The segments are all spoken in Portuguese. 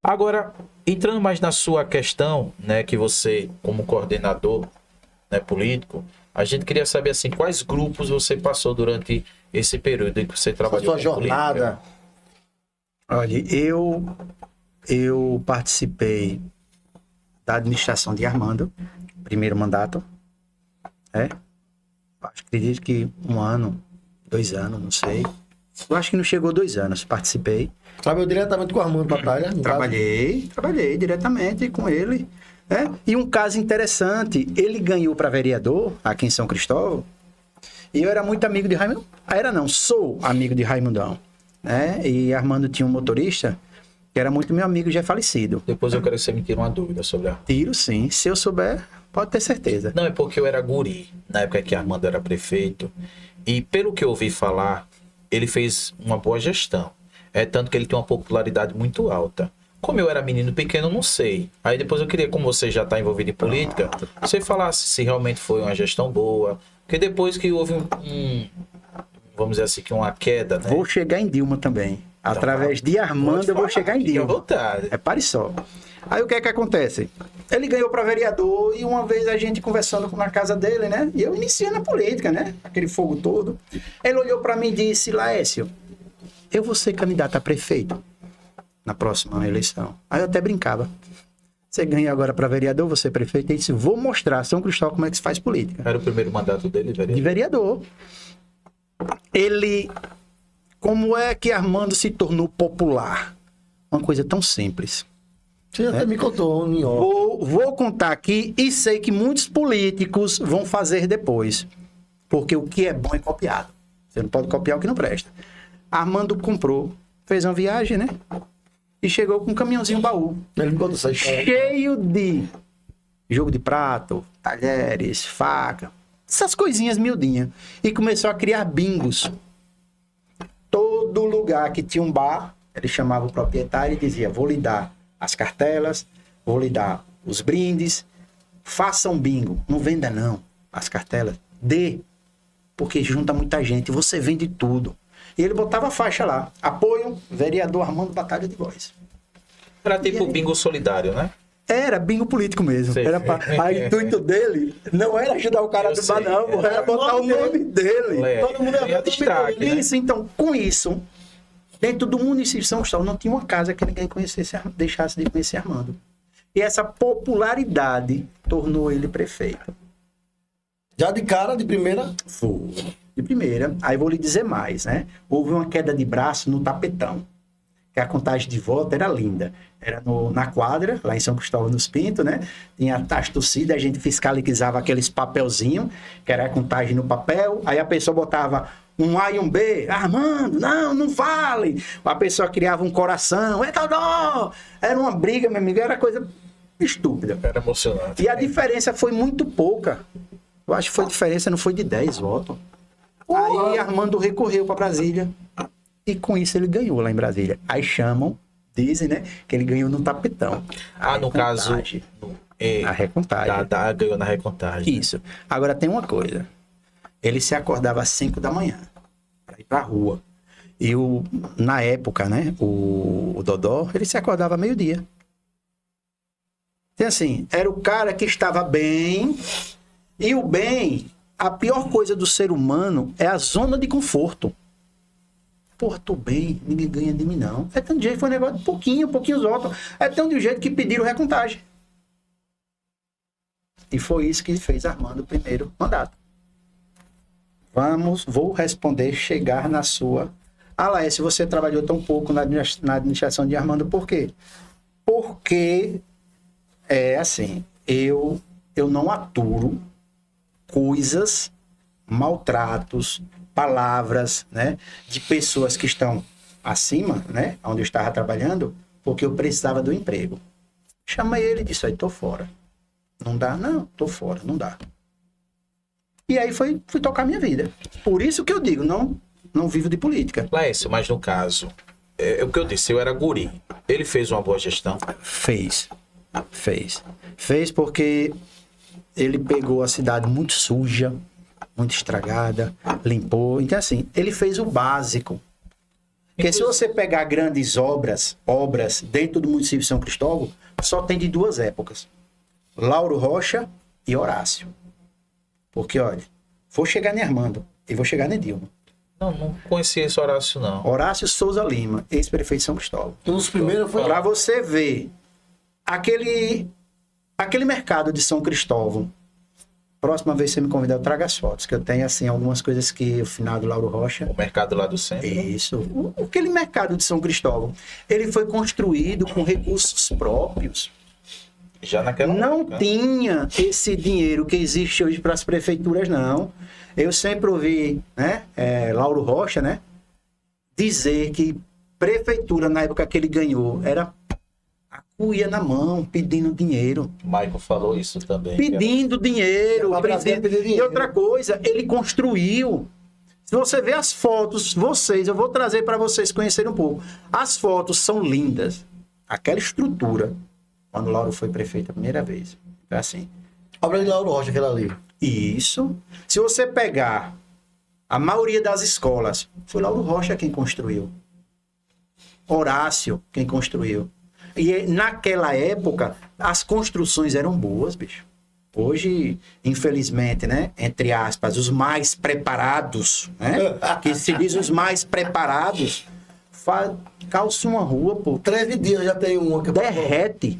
Agora, entrando mais na sua questão, né, que você, como coordenador, né, político, a gente queria saber, assim, quais grupos você passou durante esse período em que você trabalhou Sua jornada. Olha, eu participei da administração de Armando, primeiro mandato, acredito que 1 ano, 2 anos, não sei. Eu acho que não chegou 2 anos, participei. Trabalhou diretamente com o Armando Batalha? Trabalhei diretamente com ele. E um caso interessante, ele ganhou para vereador aqui em São Cristóvão, e eu era muito amigo de Raimundo. Sou amigo de Raimundão. E Armando tinha um motorista que era muito meu amigo, já é falecido. Depois eu quero que você me tire uma dúvida sobre a... Tiro, sim. Se eu souber, pode ter certeza. Não, é porque eu era guri, na época que Armando era prefeito. E pelo que eu ouvi falar, ele fez uma boa gestão. Tanto que ele tem uma popularidade muito alta. Como eu era menino pequeno, não sei. Aí depois eu queria, como você já está envolvido em política, você falasse se realmente foi uma gestão boa. Porque depois que houve vamos dizer assim, que uma queda, né? Vou chegar em Dilma também. Através de Armando, eu vou chegar em Dilma. Vontade. Pare só. Aí o que é que acontece? Ele ganhou para vereador e uma vez a gente conversando na casa dele, né? E eu iniciando a política, né? Aquele fogo todo. Ele olhou para mim e disse: Laércio, eu vou ser candidato a prefeito na próxima eleição. Aí eu até brincava. Você ganha agora para vereador, você é prefeito. Ele disse: vou mostrar São Cristóvão como é que se faz política. Era o primeiro mandato dele, vereador? De vereador. Ele... Como é que Armando se tornou popular? Uma coisa tão simples. Você até me contou, Vou contar aqui e sei que muitos políticos vão fazer depois. Porque o que é bom é copiado. Você não pode copiar o que não presta. Armando comprou, fez uma viagem, né? E chegou com um caminhãozinho baú. Ele me contou essa história. Cheio de jogo de prato, talheres, faca, essas coisinhas miudinhas. E começou a criar bingos. Todo lugar que tinha um bar, ele chamava o proprietário e dizia: vou lhe dar as cartelas, vou lhe dar os brindes, faça um bingo. Não venda não as cartelas, dê, porque junta muita gente, você vende tudo. E ele botava a faixa lá: apoio, vereador Armando Batalha de Voz. Era tipo bingo solidário, né? Era bingo político mesmo. Era a intuito dele não era ajudar o cara do bar, não, era botar o nome dele. Todo mundo ia destaque, né? Isso, então, com isso, dentro do município de São Cristóvão, não tinha uma casa que ninguém conhecesse, deixasse de conhecer Armando. E essa popularidade tornou ele prefeito. Já de cara, de primeira? Foi. De primeira. Aí vou lhe dizer mais, né? Houve uma queda de braço no tapetão. Que a contagem de voto era linda. Era na quadra, lá em São Cristóvão dos Pintos, né? Tinha as torcidas, a gente fiscalizava aqueles papelzinhos, que era a contagem no papel. Aí a pessoa botava um A e um B. Armando, não vale. A pessoa criava um coração. Dodó! Era uma briga, meu amigo, era coisa estúpida. Era emocionante. E a diferença foi muito pouca. Eu acho que a diferença não foi de 10 votos. Aí Armando recorreu para Brasília. E com isso ele ganhou lá em Brasília. Aí dizem, né, que ele ganhou no tapetão. No caso... A recontagem. Ganhou na recontagem. Isso. Agora tem uma coisa. Ele se acordava às 5 da manhã para ir pra rua. E na época, né, o Dodó, ele se acordava meio-dia. Então assim, era o cara que estava bem. E o bem, a pior coisa do ser humano é a zona de conforto. Porra, tô bem, ninguém ganha de mim, não. É tão de jeito, foi um negócio de pouquinhos votos. É tão de jeito que pediram recontagem. E foi isso que fez Armando o primeiro mandato. Vou responder, chegar na sua... Laércio, você trabalhou tão pouco na administração de Armando, por quê? Porque, eu não aturo coisas, maltratos, palavras, né, de pessoas que estão acima, né, onde eu estava trabalhando, porque eu precisava do emprego. Chamei ele e disse: aí tô fora. Não dá? Não, tô fora, não dá. E aí fui tocar minha vida. Por isso que eu digo, não vivo de política. Laércio, mas no caso, é o que eu disse, eu era guri. Ele fez uma boa gestão? Fez porque ele pegou a cidade muito suja, muito estragada, limpou. Então, assim, ele fez o básico. Porque se você pegar grandes obras dentro do município de São Cristóvão, só tem de duas épocas. Lauro Rocha e Horácio. Porque, olha, vou chegar em Armando e vou chegar em Dilma. Não conhecia esse Horácio, não. Horácio Souza Lima, ex-prefeito de São Cristóvão. Um dos primeiros foi Para você ver aquele mercado de São Cristóvão. Próxima vez que você me convidar, eu trago as fotos, que eu tenho, assim, algumas coisas que o finado Lauro Rocha... O mercado lá do centro. Isso. Aquele mercado de São Cristóvão, ele foi construído com recursos próprios. Já naquela Não época. tinha esse dinheiro que existe hoje para as prefeituras, não. Eu sempre ouvi, né, Lauro Rocha, né, dizer que prefeitura, na época que ele ganhou, era a cuia na mão, pedindo dinheiro. Michael falou isso também. Pedindo dinheiro. É, pedindo... pedir dinheiro. E outra coisa, ele construiu. Se você ver as fotos, eu vou trazer para vocês conhecerem um pouco. As fotos são lindas. Aquela estrutura, quando o Lauro foi prefeito a primeira vez, foi assim. obra de Lauro Rocha, aquela ali. Isso. Se você pegar a maioria das escolas, foi Lauro Rocha quem construiu. Horácio quem construiu. E naquela época, as construções eram boas, bicho. Hoje, infelizmente, né, entre aspas, os mais preparados, né, que se diz os mais preparados, calça uma rua, pô, 13 dias já tem uma que derrete.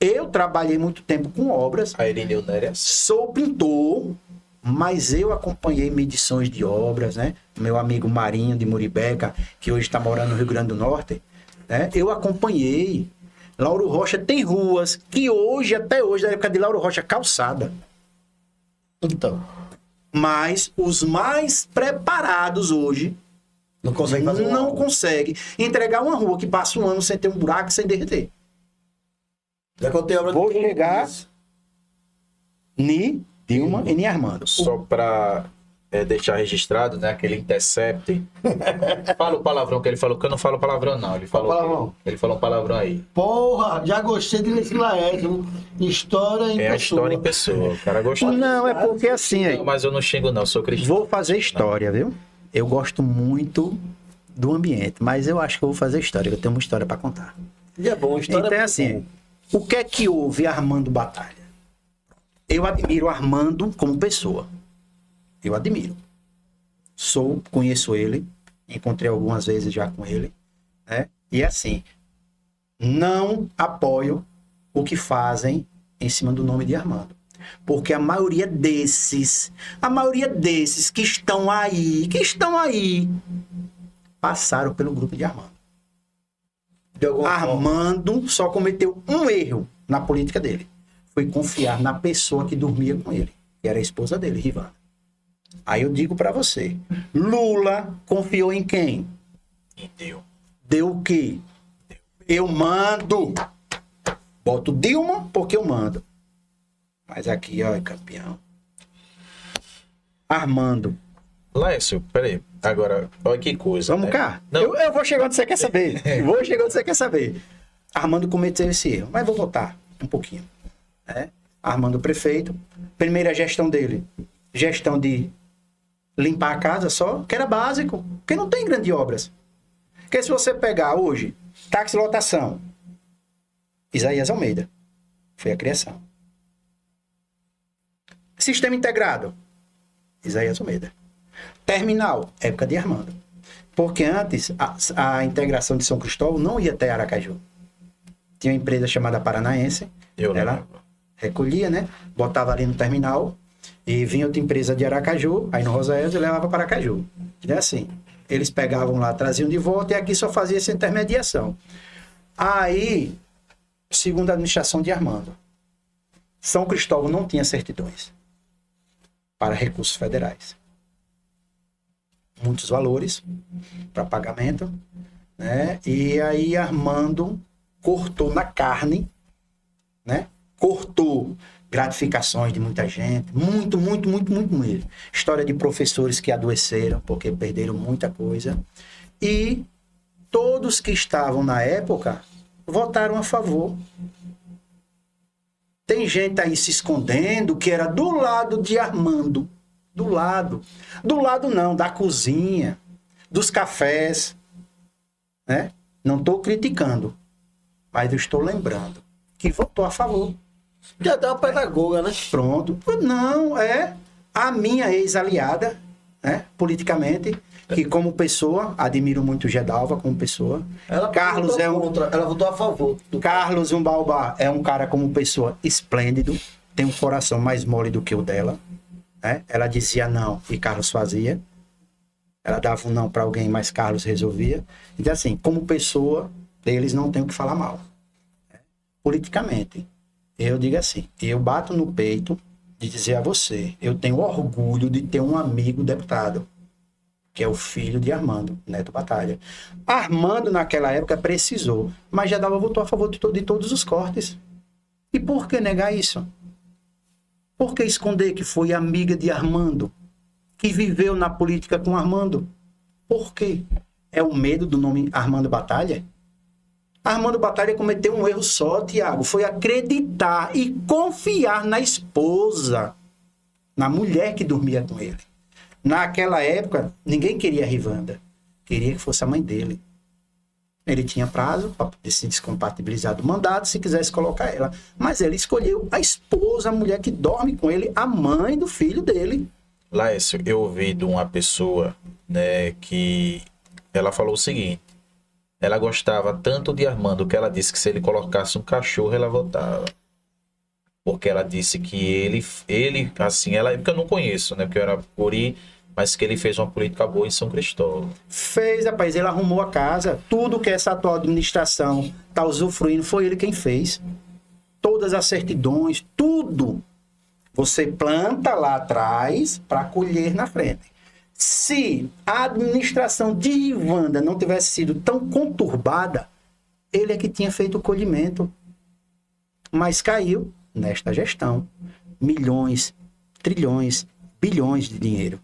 Eu trabalhei muito tempo com obras, A Irineu Neres. sou pintor, mas eu acompanhei medições de obras, né? Meu amigo Marinho de Muribeca, que hoje está morando no Rio Grande do Norte, né? Eu acompanhei. Lauro Rocha tem ruas que hoje, até hoje, da época de Lauro Rocha, calçada. Então, Mas os mais preparados hoje não consegue fazer uma não obra. conseguem entregar uma rua que passa um ano sem ter um buraco, sem derreter. Já contei a obra Vou de chegar Ni, Dilma e Ni Armando. Só para deixar registrado, né? Aquele Intercept. Fala o palavrão que ele falou, que eu não falo palavrão, não. Ele falou, palavrão? ele falou um palavrão aí. Porra, já gostei de Leci Laércio. História em É a pessoa. história em pessoa. O cara gostou. Não, é porque assim, aí, Não, mas eu não xingo, não. Sou cristão. vou fazer história, viu? Eu gosto muito do ambiente, mas eu acho que eu vou fazer história, eu tenho uma história para contar. E é bom, história Então é muito assim, o que é que houve Armando Batalha? Eu admiro Armando como pessoa. Eu admiro. Conheço ele, encontrei algumas vezes já com ele, né? E assim, não apoio o que fazem em cima do nome de Armando. Porque a maioria desses que estão aí, passaram pelo grupo de Armando. De alguma forma. Armando só cometeu um erro na política dele. Foi confiar na pessoa que dormia com ele, que era a esposa dele, Rivana. Aí eu digo pra você, Lula confiou em quem? Entendeu? Deu o quê? Eu mando. Boto Dilma porque eu mando. Mas aqui, ó, campeão. Armando. Laércio, peraí. Agora, olha que coisa. Vamos né? cá. Não, Eu vou chegar onde você quer saber. Vou chegar onde você quer saber. Armando cometeu esse erro. Mas vou voltar um pouquinho. Né? Armando prefeito. Primeira gestão dele. Gestão de limpar a casa só, que era básico. Porque não tem grandes obras. Porque se você pegar hoje, táxi lotação. Isaías Almeida. Foi a criação. Sistema integrado. Isaías Almeida. Terminal, época de Armando. Porque antes, a integração de São Cristóvão não ia até Aracaju. Tinha uma empresa chamada Paranaense. Eu ela lembro. recolhia, né? Botava ali no terminal. E vinha outra empresa de Aracaju, aí no Rosaés, e levava para Aracaju. E é assim. Eles pegavam lá, traziam de volta, e aqui só fazia essa intermediação. Aí, segundo a administração de Armando, São Cristóvão não tinha certidões para recursos federais. Muitos valores para pagamento, né? E aí Armando cortou na carne, né? Cortou gratificações de muita gente, muito mesmo. História de professores que adoeceram porque perderam muita coisa. E todos que estavam na época votaram a favor. Tem gente aí se escondendo que era do lado de Armando. Do lado. Do lado não, da cozinha, dos cafés. né? Não estou criticando, mas eu estou lembrando que votou a favor. Já dá uma pedagoga, né? Pronto. Não, é a minha ex-aliada, né? Politicamente, que como pessoa, admiro muito Gedalva como pessoa. Carlos votou é um... contra, ela votou a favor. Carlos Umbaubá é um cara como pessoa esplêndido, tem um coração mais mole do que o dela, né? Ela dizia não e Carlos fazia. Ela dava um não para alguém, mas Carlos resolvia. Então, assim, como pessoa, eles não têm o que falar mal. Politicamente, eu digo assim, eu bato no peito de dizer a você, eu tenho orgulho de ter um amigo deputado, que é o filho de Armando, Neto Batalha. Armando, naquela época, precisou, mas já votou a favor de todos os cortes. E por que negar isso? Por que esconder que foi amiga de Armando? Que viveu na política com Armando? Por quê? É o medo do nome Armando Batalha? Armando Batalha cometeu um erro só, Tiago. Foi acreditar e confiar na esposa, na mulher que dormia com ele. Naquela época, ninguém queria a Rivanda. Queria que fosse a mãe dele. Ele tinha prazo para poder se descompatibilizar do mandato, se quisesse colocar ela. Mas ele escolheu a esposa, a mulher que dorme com ele, a mãe do filho dele. Laércio, eu ouvi de uma pessoa, né, que ela falou o seguinte: ela gostava tanto de Armando que ela disse que se ele colocasse um cachorro, ela votava. Porque ela disse que ele assim, ela, porque eu não conheço, né, porque eu era guri, mas que ele fez uma política boa em São Cristóvão. Fez, rapaz, ele arrumou a casa. Tudo que essa atual administração está usufruindo foi ele quem fez. Todas as certidões, tudo. Você planta lá atrás para colher na frente. Se a administração de Rivanda não tivesse sido tão conturbada, ele é que tinha feito o colhimento. Mas caiu nesta gestão milhões, trilhões, bilhões de dinheiro.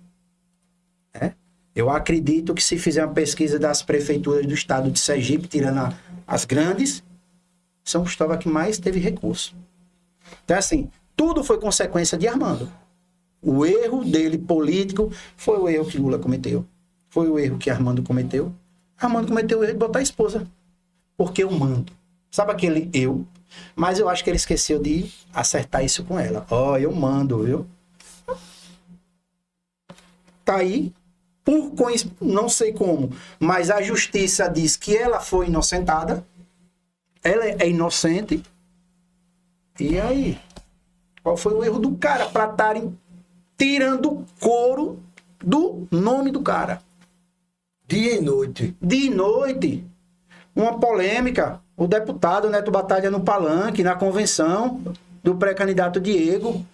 Eu acredito que se fizer uma pesquisa das prefeituras do estado de Sergipe, tirando as grandes, São Cristóvão é que mais teve recurso. Então, assim, tudo foi consequência de Armando. O erro dele político foi o erro que Lula cometeu. Foi o erro que Armando cometeu. Armando cometeu o erro de botar a esposa. Porque eu mando. Sabe aquele eu? Mas eu acho que ele esqueceu de acertar isso com ela. Ó, eu mando, viu? Tá aí. Não sei como, mas a justiça diz que ela foi inocentada. Ela é inocente. E aí? Qual foi o erro do cara para estarem tirando o couro do nome do cara? Dia e noite. Dia e noite. Uma polêmica. O deputado Neto Batalha no palanque, na convenção do pré-candidato Diego.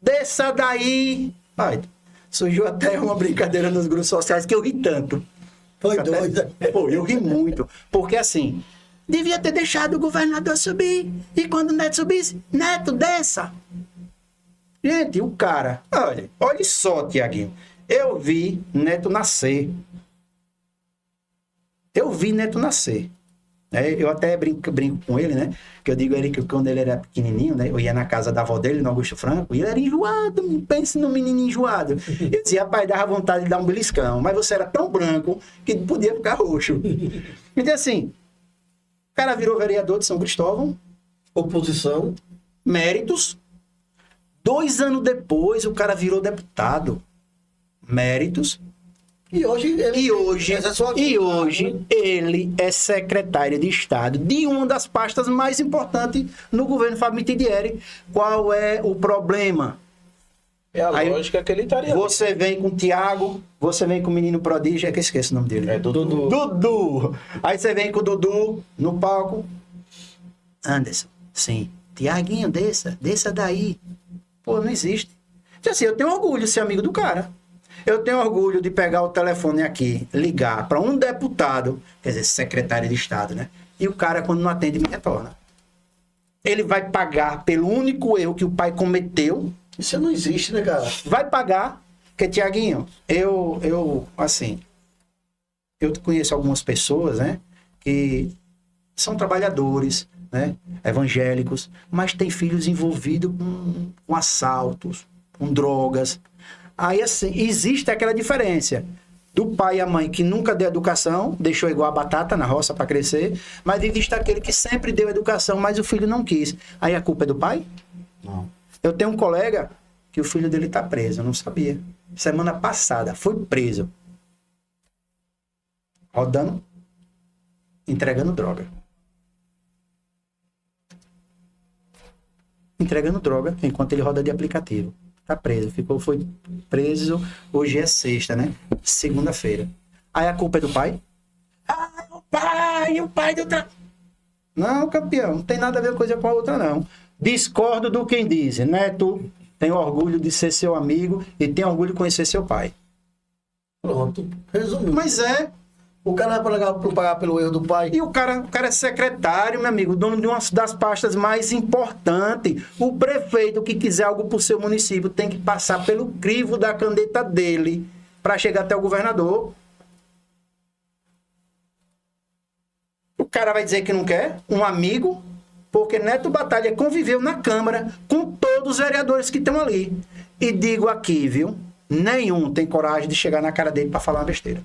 Desça daí. Ai, surgiu até uma brincadeira nos grupos sociais que eu ri tanto. Foi doida. Pô, eu ri muito. Porque assim, devia ter deixado o governador subir. E quando o Neto subisse, Neto, desça. Gente, o cara... Olha só, Tiaguinho. Eu vi Neto nascer. Eu até brinco com ele, né? Que eu digo a ele que quando ele era pequenininho, né? Eu ia na casa da avó dele, no Augusto Franco, e ele era enjoado. Pense no menino enjoado. Eu dizia, rapaz, dava vontade de dar um beliscão. Mas você era tão branco que podia ficar roxo. Então, assim, o cara virou vereador de São Cristóvão. Oposição. Méritos. 2 anos depois, o cara virou deputado. Méritos. E hoje ele é secretário de Estado de uma das pastas mais importantes no governo Fábio Mitidieri. Qual é o problema? É a lógica que ele estaria. Você vem com o Tiago, você vem com o menino prodígio, é que eu esqueço o nome dele. É Dudu. Dudu. Aí você vem com o Dudu no palco. Anderson, sim. Tiaguinho, desça daí. Pô, não existe. Então, assim, eu tenho orgulho de ser amigo do cara. Eu tenho orgulho de pegar o telefone aqui, ligar para um deputado, quer dizer, secretário de Estado, né? E o cara, quando não atende, me retorna. Ele vai pagar pelo único erro que o pai cometeu. Isso não existe, né, cara? Vai pagar. Porque, Tiaguinho, eu conheço algumas pessoas, né? Que são trabalhadores, né? Evangélicos, mas têm filhos envolvidos com assaltos, com drogas. Aí, assim, existe aquela diferença. do pai e a mãe que nunca deu educação, deixou igual a batata na roça para crescer, mas existe aquele que sempre deu educação, mas o filho não quis. Aí a culpa é do pai? Não. Eu tenho um colega que o filho dele tá preso, eu não sabia. Semana passada, foi preso. Rodando, entregando droga. Entregando droga enquanto ele roda de aplicativo. Tá preso, foi preso, hoje é sexta, né? Segunda-feira. Aí a culpa é do pai? Ah, o pai do... Não, campeão, não tem nada a ver uma coisa com a outra, não. Discordo do quem diz, Neto tem orgulho de ser seu amigo e tem orgulho de conhecer seu pai. Pronto. Resumiu. Mas é... O cara vai pagar pelo erro do pai. E o cara é secretário, meu amigo, dono de uma das pastas mais importantes. O prefeito que quiser algo para o seu município tem que passar pelo crivo da caneta dele para chegar até o governador. O cara vai dizer que não quer um amigo, porque Neto Batalha conviveu na Câmara com todos os vereadores que estão ali. E digo aqui, viu? Nenhum tem coragem de chegar na cara dele para falar uma besteira.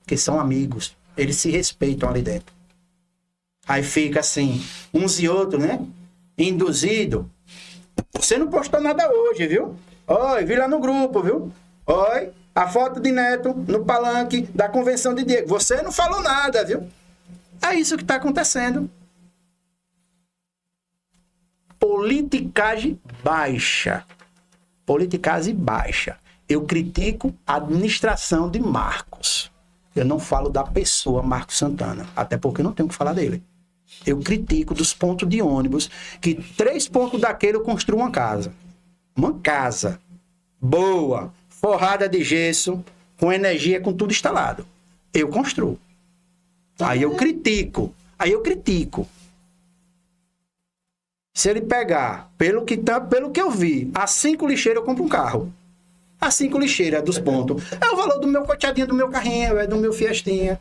Que são amigos, eles se respeitam ali dentro. Aí fica assim, uns e outros, né? Induzido. Você não postou nada hoje, viu? Oi, vi lá no grupo, viu? Oi, a foto de Neto no palanque da convenção de Diego. Você não falou nada, viu? É isso que está acontecendo. Politicagem baixa. Politicagem baixa. Eu critico a administração de Marcos. Eu não falo da pessoa Marcos Santana, até porque eu não tenho que falar dele. Eu critico dos pontos de ônibus, que 3 pontos daquele eu construo uma casa. Uma casa boa, forrada de gesso, com energia, com tudo instalado. Eu construo. Aí eu critico. Se ele pegar, pelo que eu vi, a 5 lixeiras eu compro um carro. A 5 lixeiras dos pontos. É o valor do meu coteadinho, do meu carrinho, é do meu Fiestinha.